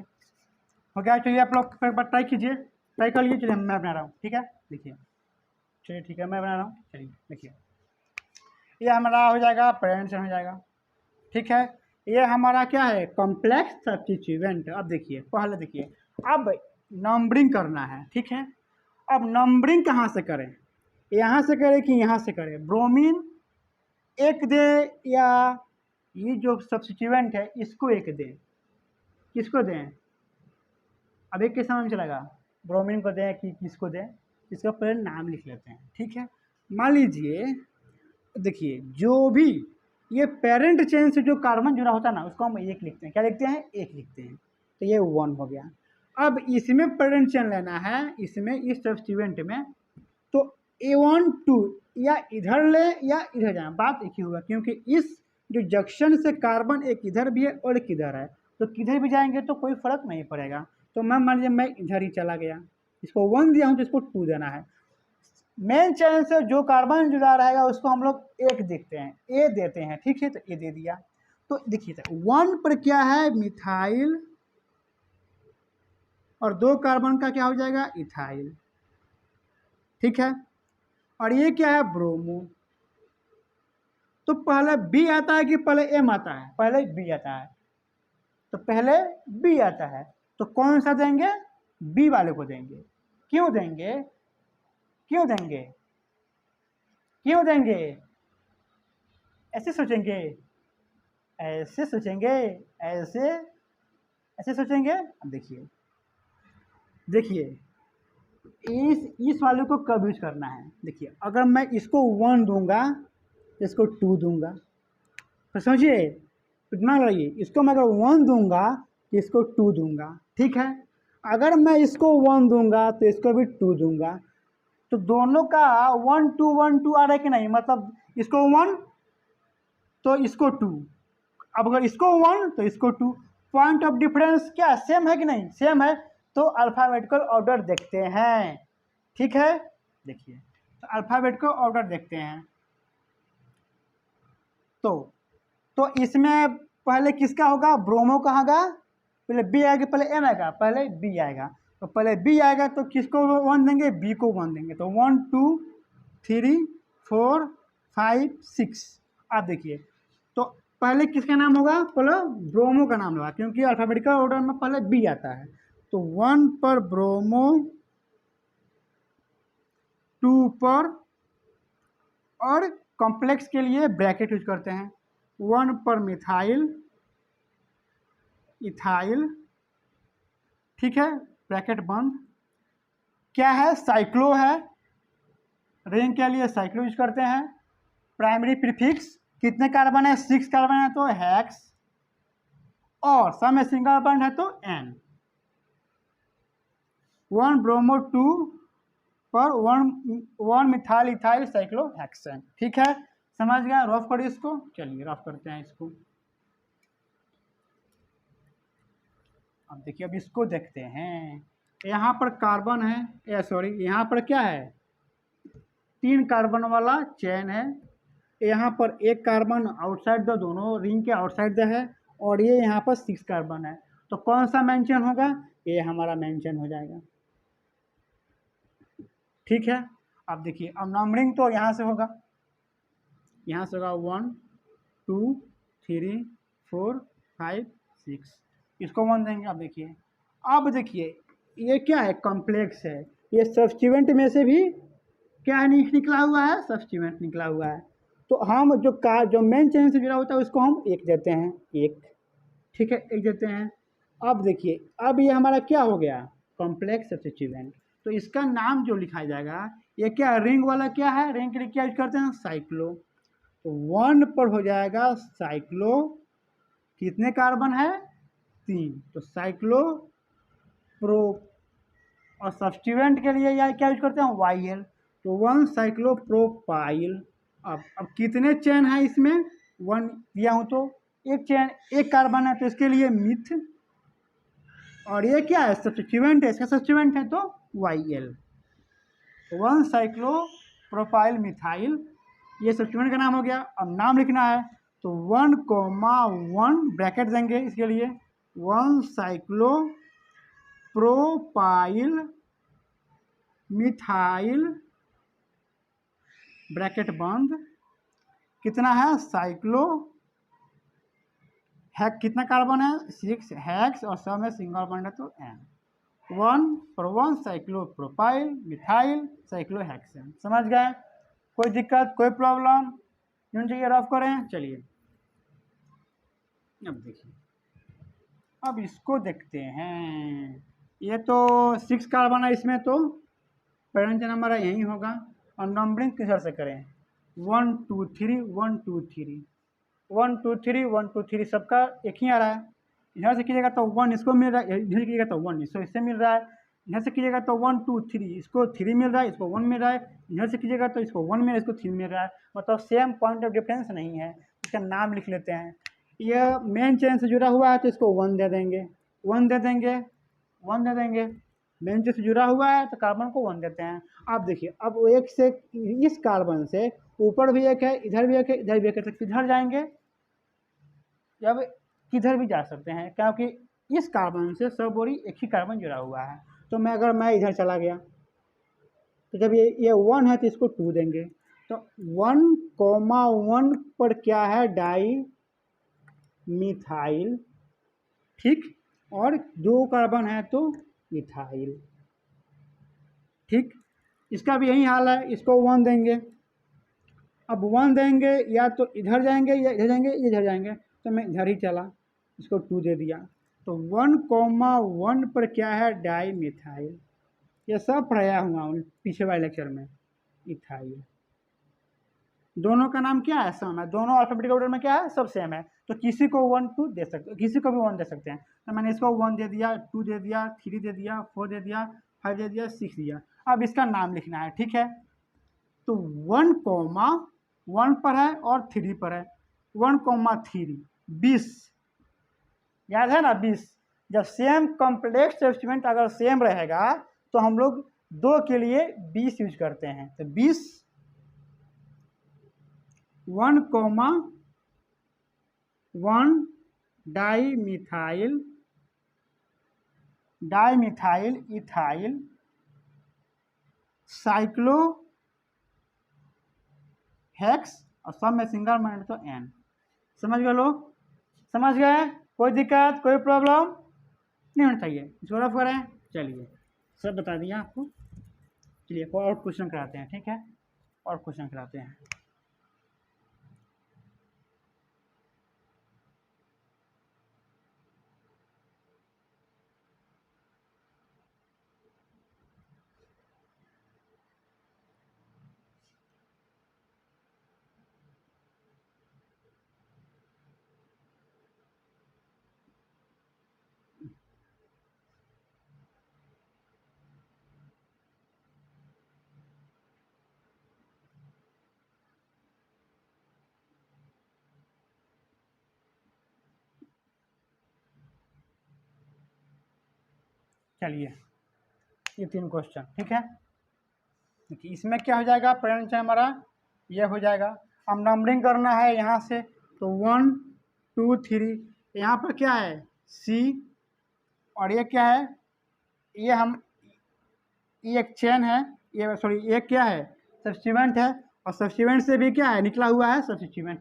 हो गया? चलिए आप लोग एक बार ट्राई कीजिए, ट्राई कर लीजिए। चलिए मैं बना रहा हूँ, ठीक है? देखिए, चलिए ठीक है, मैं बना रहा हूँ। चलिए देखिए, ये हमारा हो जाएगा पेरेंट्स हो जाएगा, ठीक है? ये हमारा क्या है? Complex substituent. अब देखिए, पहले देखिए, अब नंबरिंग करना है, ठीक है? अब नंबरिंग कहाँ से करें? यहाँ से करें कि यहाँ से करें? ब्रोमीन एक दे या ये जो सब्स्टिट्यूएंट है इसको एक दें? किसको दें? अब एक के समझ में चलेगा, ब्रोमीन को दें कि किसको दें? इसका पहले नाम लिख लेते हैं, ठीक है? मान लीजिए, देखिए, जो भी ये पेरेंट चेन से जो कार्बन जुड़ा होता है ना, उसको हम एक लिखते हैं। क्या लिखते हैं? एक लिखते हैं। तो ये 1 हो गया। अब इसमें पेरेंट चेन लेना है, इसमें इस सब्स्टिट्यूएंट में, तो A1 2 या इधर ले या इधर जाए, बात एक ही होगा, क्योंकि इस जो जंक्शन से कार्बन एक इधर भी है और एक इधर है, तो किधर भी जाएंगे तो कोई फर्क नहीं पड़ेगा। तो मैं मान लीजिए मैं इधर ही चला गया, इसको 1 दिया हूँ तो इसको 2 देना है। मेन चेन से जो कार्बन जुड़ा रहेगा उसको हम लोग एक देखते हैं, ए देते हैं, ठीक है? तो ए दे दिया। तो देखिए 1 पर क्या है? मिथाइल, और 2 कार्बन का क्या हो जाएगा? इथाइल, ठीक है? और ये क्या है? ब्रोमो। तो पहले बी आता है कि पहले एम आता है? पहले बी आता है। तो पहले बी आता है, तो कौन सा देंगे? बी वाले को देंगे। क्यों देंगे? क्यों देंगे? क्यों देंगे? ऐसे सोचेंगे, ऐसे सोचेंगे, ऐसे ऐसे सोचेंगे। अब देखिए, देखिए इस वाले को कब यूज करना है? देखिए, अगर मैं इसको 1 दूंगा, इसको 2 दूंगा, तो समझिए, इतना रहिए, इसको मैं अगर 1 दूंगा, इसको 2 दूंगा, ठीक है? अगर मैं इसको 1 दूंगा तो इसको भी 2 दूंगा, तो दोनों का 1 2 आ रहा है कि नहीं? मतलब इसको 1 तो इसको 2, अब अगर इसको 1 तो इसको 2, पॉइंट ऑफ डिफरेंस क्या सेम है कि नहीं? सेम है। तो अल्फ़ाबेटिकल ऑर्डर देखते हैं, ठीक है? देखिए, तो अल्फ़ाबेटिकल ऑर्डर देखते हैं। तो इसमें पहले किसका होगा? ब्रोमो का होगा। पहले बी आएगा, पहले एम आएगा, पहले बी आएगा। तो पहले बी आएगा तो किसको 1 देंगे? बी को 1 देंगे। तो 1 2 3 4 5 6। आप देखिए, तो पहले किसका नाम होगा? पहले ब्रोमो का नाम होगा, क्योंकि अल्फ़ाबेटिकल ऑर्डर में पहले बी आता है। तो 1 पर ब्रोमो, 2 पर, और कॉम्प्लेक्स के लिए ब्रैकेट यूज करते हैं, 1 पर मिथाइल, इथाइल, ठीक है? ब्रैकेट बंद। क्या है? साइक्लो है, रिंग के लिए साइक्लो यूज करते हैं। प्राइमरी प्रीफिक्स, कितने कार्बन है? 6 कार्बन है तो हेक्स, और सब में सिंगल बॉन्ड है तो एन। 1 ब्रोमो 2 पर 1 मिथाइल इथाइल साइक्लो हेक्सेन, ठीक है? समझ गया? रफ करिए इसको। चलिए रफ करते हैं इसको। अब देखिए, अब इसको देखते हैं। यहाँ पर कार्बन है, या सॉरी, यहाँ पर क्या है? 3 कार्बन वाला चेन है। यहाँ पर एक कार्बन आउटसाइड द, दोनों रिंग के आउटसाइड द है, और ये यहाँ पर 6 कार्बन है। तो कौन सा मेंशन होगा? ये हमारा मेंशन हो जाएगा, ठीक है? अब देखिए, अब नंबरिंग तो यहाँ से होगा, यहाँ से होगा 1 2 3 4 5 6, इसको 1 देंगे। अब देखिए ये क्या है, कॉम्प्लेक्स है, ये सब्स्टिट्यूएंट में से भी क्या है निकला हुआ है, सब्स्टिट्यूएंट निकला हुआ है। तो हम जो मेन चेन से जुड़ा होता है उसको हम 1 देते हैं, 1, ठीक है, 1 देते हैं। अब देखिए अब ये हमारा क्या हो गया, कॉम्प्लेक्स सब्स्टिट्यूएंट। तो इसका नाम जो लिखा जाएगा, ये क्या रिंग वाला क्या है, रिंग के लिए क्या यूज करते हैं, साइक्लो। तो 1 पर हो जाएगा साइक्लो, कितने कार्बन है, 3, तो साइक्लो प्रो। और सब्स्टिट्यूएंट के लिए या क्या यूज करते हैं, YL, तो 1 साइक्लोप्रोपाइल। अब कितने चेन है इसमें, 1 दिया हूँ तो एक चेन, एक कार्बन है तो इसके लिए मिथ, और ये क्या है, सब्स्टिट्यूएंट है, इसका सब्स्टिट्यूएंट है तो YL, 1 साइक्लोप्रोपाइल मिथाइल, ये सब्स्टिट्यूएंट का नाम हो गया। अब नाम लिखना है तो 1,1 ब्रैकेट देंगे इसके लिए, 1 साइक्लोप्रोपाइल मिथाइल ब्रैकेट बंद, कितना है, साइक्लो हैक, कितना कार्बन है, 6 हैक्स, और सब में सिंगल बॉन्ड है तो N, 1 साइक्लोप्रोपाइल मिथाइल साइक्लोहेक्सेन। समझ गए, कोई दिक्कत, कोई प्रॉब्लम, यूं चाहिए रफ करें। चलिए अब देखिए, अब इसको देखते हैं। ये तो 6 कार्बन है इसमें, तो पेरेंट नंबर यही होगा, और नंबरिंग किधर से करें, 1 2 3 1 2 3 1 2 3 1 2 3, सबका एक ही आ रहा है। इधर से कीजिएगा तो 1 इसको मिल रहा है, इधर कीजिएगा तो 1 इससे मिल रहा है, इधर से कीजिएगा तो 1 2 3 इसको 3 मिल रहा है, इसको 1 मिल रहा है, इधर से कीजिएगा तो इसको 1 मिल रहा है, इसको 3 मिल रहा है, मतलब सेम पॉइंट ऑफ डिफरेंस नहीं है। इसका नाम लिख लेते हैं। यह मेन चेन से जुड़ा हुआ है तो इसको 1 दे देंगे, 1 दे देंगे, 1 दे देंगे। मेन चेन से जुड़ा हुआ है तो कार्बन को 1 देते हैं। अब देखिए, अब एक से इस कार्बन से ऊपर भी एक है, इधर भी एक है, इधर भी एक है, तो किधर जाएंगे, जब किधर भी जा सकते हैं, क्योंकि इस कार्बन से सब बोरी एक ही कार्बन जुड़ा हुआ है। तो मैं इधर चला गया, तो जब ये 1 है तो इसको 2 देंगे, तो 1,1 पर क्या है, डाई मिथाइल, ठीक, और 2 कार्बन है तो मिथाइल, ठीक। इसका भी यही हाल है, इसको 1 देंगे। अब 1 देंगे, या तो इधर जाएंगे या इधर जाएंगे, इधर जाएंगे, तो मैं इधर ही चला, इसको 2 दे दिया। तो 1,1 पर क्या है, डाई मिथाइल, ये सब पढ़ाया हुआ हूँ पीछे वाले लेक्चर में, इथाइल। दोनों का नाम क्या है, सेम है, दोनों अल्फाबेटिकल ऑर्डर में क्या है, सब सेम है। तो किसी को 1 2 दे सकते, किसी को भी 1 दे सकते हैं। तो मैंने इसको 1 दे दिया, 2 दे दिया, 3 दे दिया, 4 दे दिया, 5 दे दिया, 6 दिया। अब इसका नाम लिखना है, ठीक है। तो 1,1 पर है और 3 पर है, 1,3 20, याद है ना 20। जब सेम कॉम्प्लेक्स सब्स्टिट्यूएंट अगर सेम रहेगा तो हम लोग 2 के लिए 20 यूज करते हैं। तो 20, 1,1 डाईमिथाइल इथाइल साइक्लो हेक्स, और सब में सिंगल बॉन्ड तो N। समझ गए लोग, समझ गए, कोई दिक्कत, कोई प्रॉब्लम नहीं होना चाहिए, इसको रफ करें। चलिए सब बता दिया आपको। चलिए और क्वेश्चन कराते हैं, ठीक है, और क्वेश्चन कराते हैं। चलिए ये 3 क्वेश्चन, ठीक है। देखिए इसमें क्या हो जाएगा, पेरेंट्स हमारा ये हो जाएगा। हम नंबरिंग करना है यहाँ से, तो 1 2 3, यहाँ पर क्या है C, और ये क्या है, ये एक चेन है, ये सॉरी ये क्या है, सब्स्टिट्यूएंट है, और सब्स्टिट्यूएंट से भी क्या है निकला हुआ है, सब्स्टिट्यूएंट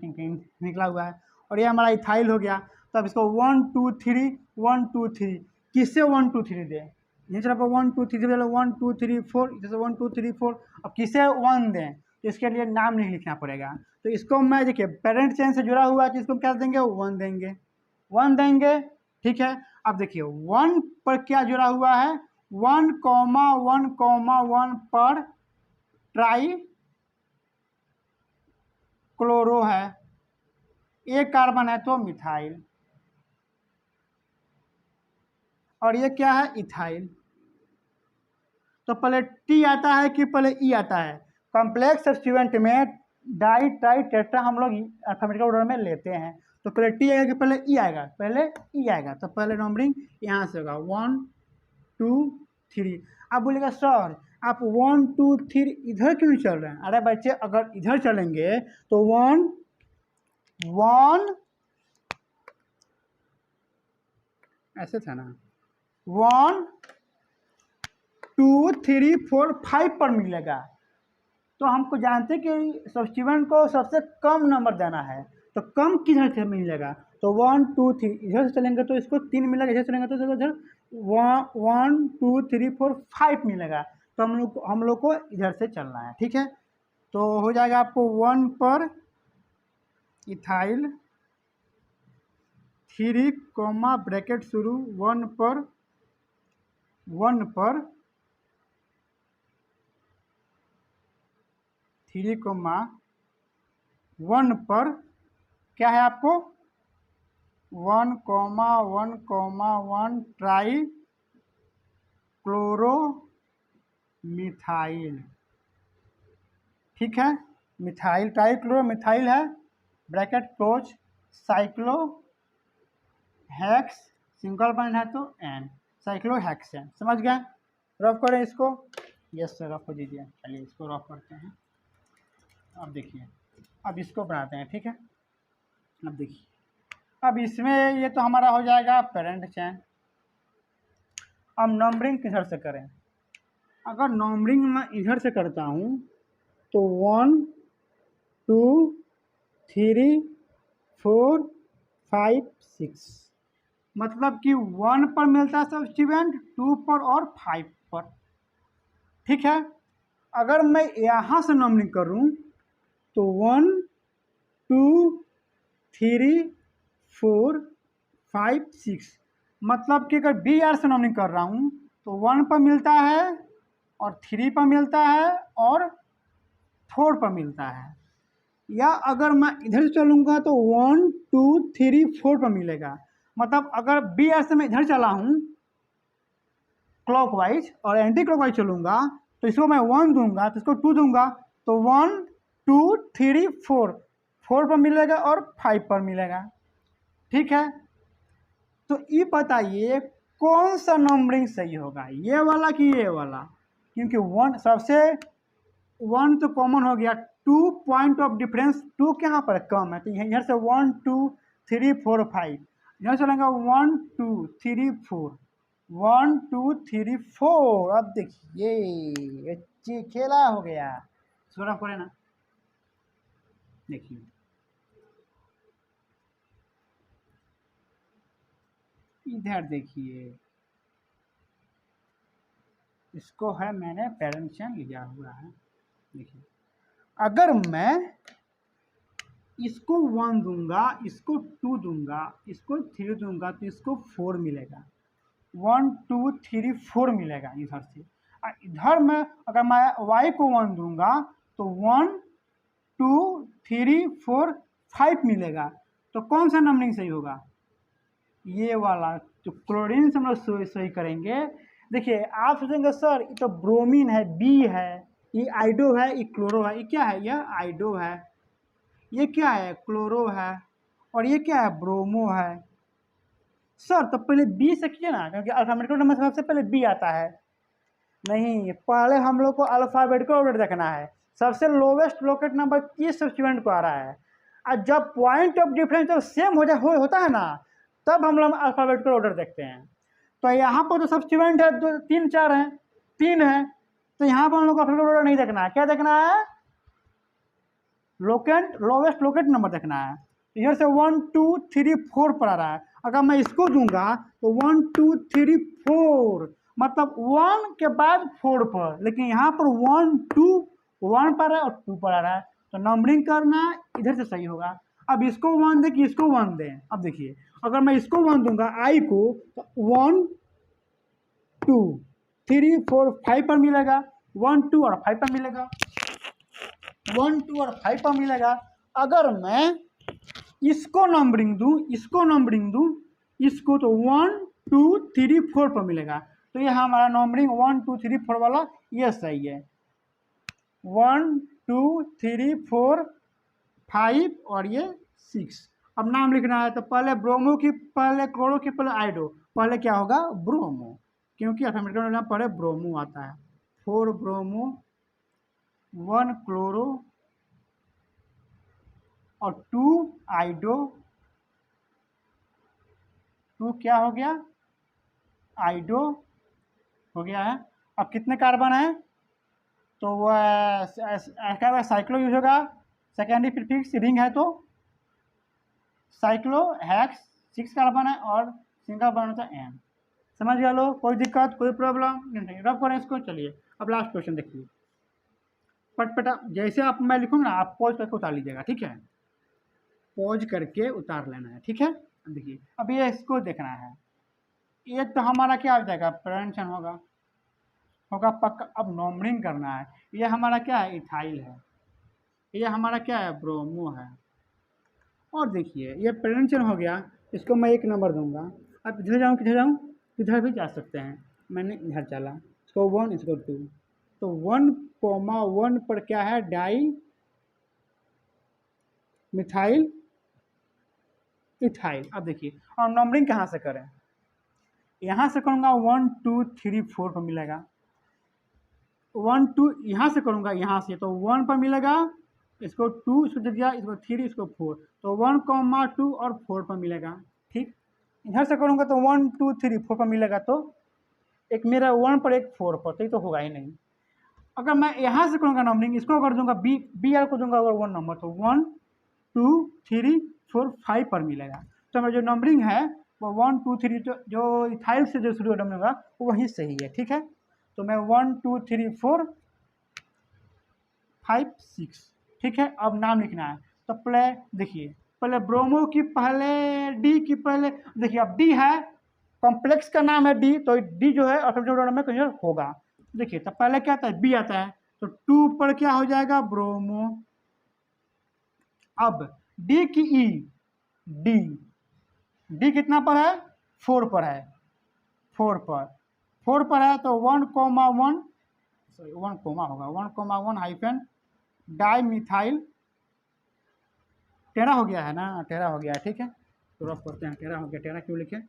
निकला हुआ है। और ये हमारा इथाइल हो गया। तो अब इसको 1 2 3 1 2 3 किससे 1 2 3 दें? ये चलो 1 2 3 1 2 3 4 जैसे 1 2 3 4। अब किसे 1 दें तो इसके लिए नाम नहीं लिखना पड़ेगा। तो इसको मैं देखिए पेरेंट चेन से जुड़ा हुआ है तो इसको क्या देंगे 1 देंगे 1 देंगे। ठीक है, अब देखिए 1 पर क्या जुड़ा हुआ है 1 1 पर ट्राई क्लोरो है, एक कार्बन है तो मिथाइल, और ये क्या है इथाइल। तो पहले टी आता है कि पहले ई आता है? कॉम्प्लेक्स सब्स्टिट्यूएंट में डाई ट्राई टेट्रा हम लोग अल्फाबेटिकल ऑर्डर में लेते हैं। तो पहले टी आएगा कि पहले ई आएगा? पहले ई आएगा। तो पहले नंबरिंग यहाँ से होगा 1 2 3। आप बोलेगा सर आप 1 2 3 इधर क्यों चल रहे हैं? अरे बच्चे अगर इधर चलेंगे तो 1 1 ऐसे था ना 1 2 3 4 5 पर मिलेगा। तो हमको जानते कि सब्स्टिट्यूएंट को सबसे कम नंबर देना है, तो कम किधर से मिलेगा? तो 1 2 3 इधर से चलेंगे तो इसको 3 मिलेगा, इधर चलेंगे तो इधर 1 2 3 4 5 मिलेगा। तो हम लोग को इधर से चलना है। ठीक है, तो हो जाएगा आपको 1 पर इथाइल 3 कॉमा ब्रैकेट शुरू 1 पर 3 कोमा 1 पर क्या है आपको 1 कोमा 1 ट्राई क्लोरो मिथाइल। ठीक है, मिथाइल ट्राई क्लोरो मिथाइल है, bracket close, cyclo hex single bond है तो एन, साइक्लोहेक्सेन। समझ गए? रफ करें इसको। यस सर रफ कर दीजिए। चलिए इसको रफ करते हैं। अब देखिए अब इसको बनाते हैं। ठीक है, अब देखिए अब इसमें ये तो हमारा हो जाएगा पेरेंट चेन। अब नंबरिंग किधर से करें? अगर नंबरिंग मैं इधर से करता हूँ तो 1 2 3 4 5 6, मतलब कि 1 पर मिलता है सब्स्टिट्यूएंट, 2 पर और 5 पर। ठीक है, अगर मैं यहाँ से नंबरिंग करूँ तो 1 2 3 4 5 6, मतलब कि अगर बी आर से नंबरिंग कर रहा हूँ तो 1 पर मिलता है और 3 पर मिलता है और 4 पर मिलता है। या अगर मैं इधर से चलूँगा तो 1 2 3 4 पर मिलेगा। मतलब अगर बी आर से मैं इधर चला हूँ क्लॉकवाइज और एंटी क्लॉकवाइज चलूँगा तो इसको मैं 1 दूंगा तो इसको 2 दूंगा, तो 1 2 3 4 पर मिलेगा और 5 पर मिलेगा। ठीक है, तो ये बताइए कौन सा नंबरिंग सही होगा, ये वाला कि ये वाला? क्योंकि 1 सबसे 1 तो कॉमन हो गया, 2 पॉइंट ऑफ डिफरेंस 2 कहाँ पर कम है, तो इधर से 1 2 3 4 5, इधर चलेंगे 1 2 3 4 1 2 3 4। अब देखिए खेला हो गया। सोना करे ना, देखिए इधर देखिए इसको है मैंने पेरेंट चेन लिया हुआ है। देखिए अगर मैं इसको 1 दूंगा, इसको 2 दूंगा, इसको 3 दूंगा तो इसको 4 मिलेगा, 1 2 3 4 मिलेगा इधर से। और इधर में अगर मैं y को 1 दूंगा तो 1 2 3 4 5 मिलेगा। तो कौन सा नंबरिंग सही होगा? ये वाला। तो क्लोरीन से हम लोग सही करेंगे। देखिए आप सोचेंगे सर ये तो ब्रोमीन है, बी है, ये आइडो है, ये क्लोरो है, ये क्या है? यह आइडो है, ये क्या है? क्लोरो है, और ये क्या है? ब्रोमो है। सर तो पहले बी से कीजिए ना, क्योंकि अल्फाबेटिकल नंबर सबसे पहले बी आता है। नहीं, पहले हम लोग को अल्फाबेटिकल ऑर्डर देखना है। सबसे लोवेस्ट लोकेट नंबर किस सब्स्टिट्यूएंट को आ रहा है, और जब पॉइंट ऑफ डिफरेंस जब सेम होता है ना, तब हम लोग अल्फाबेटिकल ऑर्डर देखते हैं। तो यहाँ पर जो सब्स्टिट्यूएंट है 2 3 4 हैं, 3 है, तो यहाँ पर हम लोग को अल्फाबेटिकल ऑर्डर नहीं देखना है। क्या देखना है? लोवेस्ट लोकेट नंबर देखना है। इधर से 1 2 3 4 पर आ रहा है। अगर मैं इसको दूंगा तो 1 2 3 4 मतलब 1 के बाद 4 पर, लेकिन यहाँ पर 1 2 1 पर है और 2 पर आ रहा है, तो नंबरिंग करना इधर से सही होगा। अब इसको 1 दे कि इसको 1 दें। अब देखिए अगर मैं इसको 1 दूंगा आई को तो 1 2 3 4 5 पर मिलेगा, 1 2 और 5 पर मिलेगा, 1 2 और 5 पर मिलेगा। अगर मैं इसको नंबरिंग दूं, इसको नंबरिंग दूं, इसको तो 1 2 3 4 पर मिलेगा। तो ये हमारा नंबरिंग 1 2 3 4 वाला ये सही है। 1 2 3 4 5 और ये 6। अब नाम लिखना है तो पहले ब्रोमो की, पहले क्लोरो की, पहले आइडो, पहले क्या होगा ब्रोमो, क्योंकि अल्फाबेटिकल में पहले ब्रोमो आता है। 4 ब्रोमो 1 क्लोरो और 2 आइडो, 2 क्या हो गया आइडो हो गया है। अब कितने कार्बन है तो वह साइक्लो यूज होगा, सेकेंडरी प्रीफिक्स रिंग है तो साइक्लो हेक्स 6 कार्बन है और सिंगल बॉन्ड होता है एन। समझ गया लोग, कोई दिक्कत कोई प्रॉब्लम नहीं। रब करें इसको। चलिए अब लास्ट क्वेश्चन देखिए, पटपटा जैसे आप मैं लिखूँ ना आप पॉज करके उतार लीजिएगा, ठीक है, पॉज करके उतार लेना है, ठीक है। देखिए अब ये इसको देखना है, ये तो हमारा क्या हो जाएगा प्रेवेंशन होगा पक्का। अब नंबरिंग करना है, ये हमारा क्या है इथाइल है, ये हमारा क्या है ब्रोमो है। और देखिए ये प्रेवेंशन हो गया, इसको मैं 1 नंबर दूंगा। अब इधर जाऊँ किधर जाऊँ, इधर भी जा सकते हैं, मैंने इधर चला, इसको 1 इसको 2, तो 1,1 पर क्या है डाई मिथाइल इथाइल। अब देखिए और नंबरिंग कहाँ से करें, यहाँ से करूँगा 1 2 3 4 पर मिलेगा, 1 2 यहाँ से करूँगा यहाँ से तो 1 पर मिलेगा, इसको 2 इसको दे दिया, इसको 3 इसको 4, तो 1, 2 और 4 पर मिलेगा। ठीक, इधर से करूँगा तो 1 2 3 4 पर मिलेगा, तो एक मेरा 1 पर एक 4 पर, तो ये तो होगा ही नहीं। अगर मैं यहाँ से करूँगा नंबरिंग, इसको कर दूंगा बी आर को दूंगा अगर 1 नंबर, तो 1 2 3 4 5 पर मिलेगा। तो मेरा जो नंबरिंग है वो 1 2 3 जो इथाइल से जो शुरू होगा वो वही सही है, ठीक है। तो मैं 1 2 3 4 5 6, ठीक है। अब नाम लिखना है, तो पहले देखिए पहले ब्रोमो की पहले डी की पहले देखिए, अब डी है कॉम्प्लेक्स का नाम है डी, तो डी जो है अल्फाबेटिकल में कंसीडर होगा। देखिए तो पहले क्या आता है बी आता है, तो 2 पर क्या हो जाएगा ब्रोमो। अब डी की ई, डी कितना पर है 4 पर है, 4 पर है, तो 1, 1 सॉरी 1 कोमा होगा, 1, 1 हाइफन डाई मिथाइल, टेरा हो गया है ना, टेरा हो गया है, ठीक है। तो रफ करते हैं, टेरा हो गया, टेरा क्यों लिखे,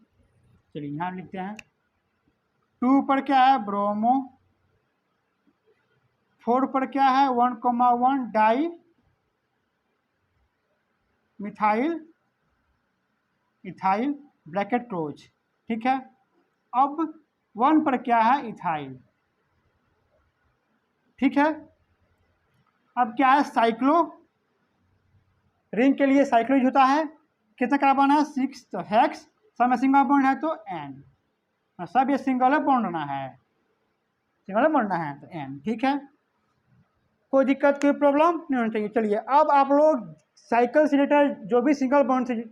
चलिए यहाँ लिखते हैं। 2 पर क्या है ब्रोमो, 4 पर क्या है 1, 1 di methyl ethyl bracket close, ठीक है। अब 1 पर क्या है इथाइल, ठीक है। अब क्या है साइक्लो, रिंग के लिए साइक्लो यूज होता है, कितना कार्बन है 6, तो हेक्स, सब में सिंगल बॉन्ड है तो एन, सब ये सिंगल बॉन्ड है, सिंगल बॉन्ड है तो एन, ठीक है। कोई दिक्कत कोई प्रॉब्लम नहीं होनी चाहिए। चलिए अब आप लोग साइकिल से रिलेटेड जो भी सिंगल बॉन्ड से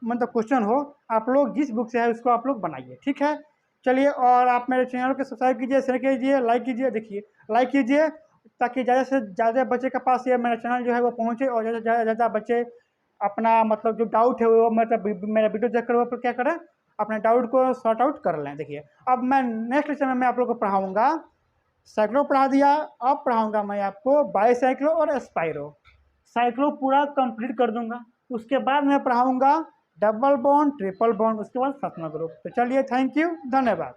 मतलब क्वेश्चन हो, आप लोग जिस बुक से है उसको आप लोग बनाइए, ठीक है। चलिए और आप मेरे चैनल को सब्सक्राइब कीजिए, शेयर कीजिए, लाइक कीजिए, देखिए लाइक कीजिए ताकि ज़्यादा से ज़्यादा बच्चे के पास ये मेरा चैनल जो है वो पहुँचे, और ज़्यादा से ज़्यादा बच्चे अपना मतलब जो डाउट है वो मतलब मेरा वीडियो देख कर वो क्या करें अपने डाउट को सॉर्ट आउट कर लें। देखिए अब मैं नेक्स्ट लेक्चर में मैं आप लोग को पढ़ाऊँगा, साइक्लो पढ़ा दिया, अब पढ़ाऊँगा मैं आपको बाईसाइक्लो और स्पाइरो। साइक्लो पूरा कंप्लीट कर दूंगा, उसके बाद मैं पढ़ाऊँगा डबल बॉन्ड ट्रिपल बॉन्ड, उसके बाद 7वां ग्रुप। तो चलिए थैंक यू, धन्यवाद।